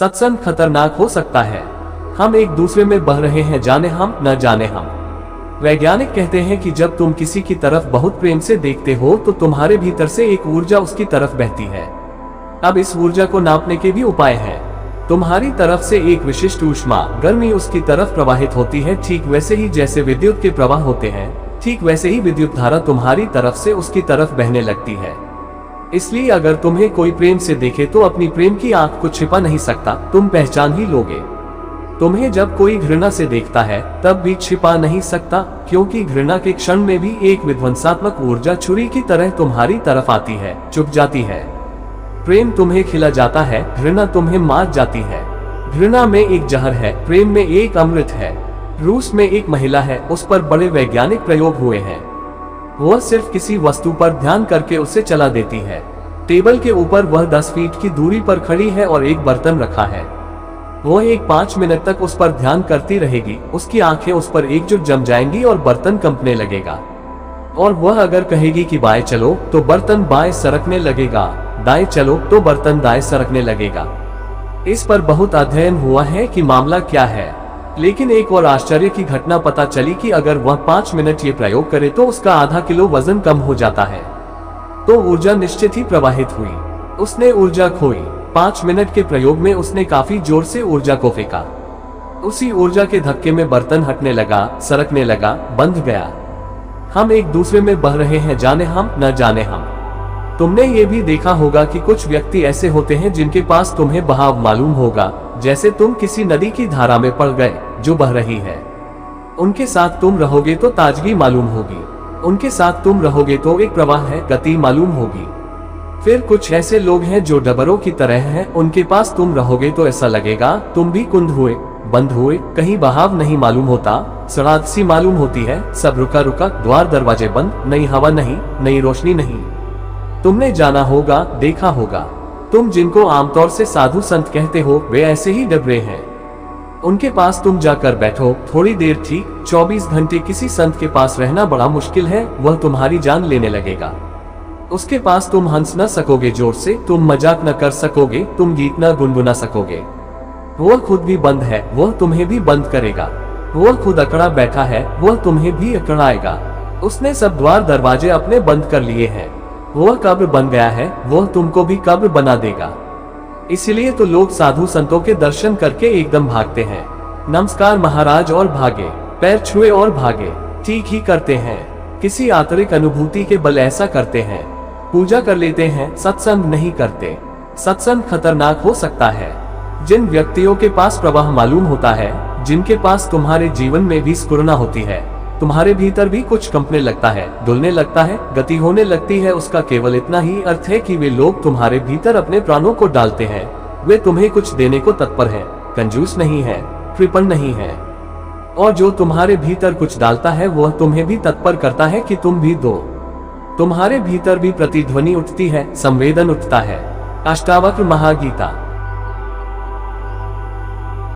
सत्संग खतरनाक हो सकता है। हम एक दूसरे में बह रहे हैं, जाने हम न जाने हम। वैज्ञानिक कहते हैं कि जब तुम किसी की तरफ बहुत प्रेम से देखते हो तो तुम्हारे भीतर से एक ऊर्जा उसकी तरफ बहती है। अब इस ऊर्जा को नापने के भी उपाय हैं। तुम्हारी तरफ से एक विशिष्ट ऊष्मा, गर्मी उसकी तरफ प्रवाहित होती है। ठीक वैसे ही जैसे विद्युत के प्रवाह होते हैं, ठीक वैसे ही विद्युत धारा तुम्हारी तरफ से उसकी तरफ बहने लगती है। इसलिए अगर तुम्हें कोई प्रेम से देखे तो अपनी प्रेम की आंख को छिपा नहीं सकता, तुम पहचान ही लोगे। तुम्हें जब कोई घृणा से देखता है तब भी छिपा नहीं सकता, क्योंकि घृणा के क्षण में भी एक विध्वंसात्मक ऊर्जा छुरी की तरह तुम्हारी तरफ आती है, चुप जाती है। प्रेम तुम्हें खिला जाता है, घृणा तुम्हें मार जाती है। घृणा में एक जहर है, प्रेम में एक अमृत है। रूस में एक महिला है, उस पर बड़े वैज्ञानिक प्रयोग हुए हैं। वह सिर्फ किसी वस्तु पर ध्यान करके उसे चला देती है। टेबल के ऊपर वह 10 फीट की दूरी पर खड़ी है और एक बर्तन रखा है। वह 5 मिनट तक उस पर ध्यान करती रहेगी। उसकी आंखें उस पर एकजुट जम जाएंगी और बर्तन कंपने लगेगा। और वह अगर कहेगी कि बाएं चलो तो बर्तन बाएं सरकने लगेगा, दाएं चलो तो बर्तन दाएं सरकने लगेगा। इस पर बहुत अध्ययन हुआ है कि मामला क्या है, लेकिन एक और आश्चर्य की घटना पता चली कि अगर वह 5 मिनट ये प्रयोग करे तो उसका आधा किलो वजन कम हो जाता है। तो ऊर्जा निश्चित ही प्रवाहित हुई। उसने ऊर्जा खोई। 5 मिनट के प्रयोग में उसने काफी जोर से ऊर्जा को फेंका। उसी ऊर्जा के धक्के में बर्तन हटने लगा, सरकने लगा, बंध गया। हम एक दूसरे में बह रहे हैं, जाने हम न जाने हम। तुमने ये भी देखा होगा कि कुछ व्यक्ति ऐसे होते हैं जिनके पास तुम्हें बहाव मालूम होगा, जैसे तुम किसी नदी की धारा में पड़ गए जो बह रही है। उनके साथ तुम रहोगे तो ताजगी मालूम होगी, उनके साथ तुम रहोगे तो एक प्रवाह है, गति मालूम होगी। फिर कुछ ऐसे लोग हैं जो डबरों की तरह हैं, उनके पास तुम रहोगे तो ऐसा लगेगा तुम भी कुंद हुए, बंद हुए, कहीं बहाव नहीं मालूम होता, सड़ात सी मालूम होती है, सब रुका रुका, द्वार दरवाजे बंद, नई हवा नहीं, नई रोशनी नहीं। तुमने जाना होगा, देखा होगा। तुम जिनको आमतौर से साधु संत कहते हो वे ऐसे ही डबरे हैं। उनके पास तुम जाकर बैठो थोड़ी देर, ठीक 24 घंटे किसी संत के पास रहना बड़ा मुश्किल है, वह तुम्हारी जान लेने लगेगा। उसके पास तुम हंस न सकोगे जोर से, तुम मजाक न कर सकोगे, तुम गीत न गुनगुना सकोगे। वह खुद भी बंद है, वह तुम्हें भी बंद करेगा। वह खुद अकड़ा बैठा है, वह तुम्हें भी अकड़ाएगा। उसने सब द्वार दरवाजे अपने बंद कर लिए हैं। वह कब्र बन गया है, वह तुमको भी कब्र बना देगा। इसलिए तो लोग साधु संतों के दर्शन करके एकदम भागते हैं। नमस्कार महाराज और भागे, पैर छुए और भागे। ठीक ही करते हैं, किसी आंतरिक अनुभूति के बल ऐसा करते हैं। पूजा कर लेते हैं, सत्संग नहीं करते। सत्संग खतरनाक हो सकता है। जिन व्यक्तियों के पास प्रवाह मालूम होता है, जिनके पास तुम्हारे जीवन में भी स्फुरना होती है, तुम्हारे भीतर भी कुछ कंपने लगता है, डुलने लगता है, गति होने लगती है, उसका केवल इतना ही अर्थ है कि वे लोग तुम्हारे भीतर अपने प्राणों को डालते हैं। वे तुम्हें कुछ देने को तत्पर हैं, कंजूस नहीं है, कृपण नहीं है। और जो तुम्हारे भीतर कुछ डालता है वह तुम्हें भी तत्पर करता है कि तुम भी दो। तुम्हारे भीतर भी प्रतिध्वनि उठती है, संवेदन उठता है। अष्टावक्र महागीता।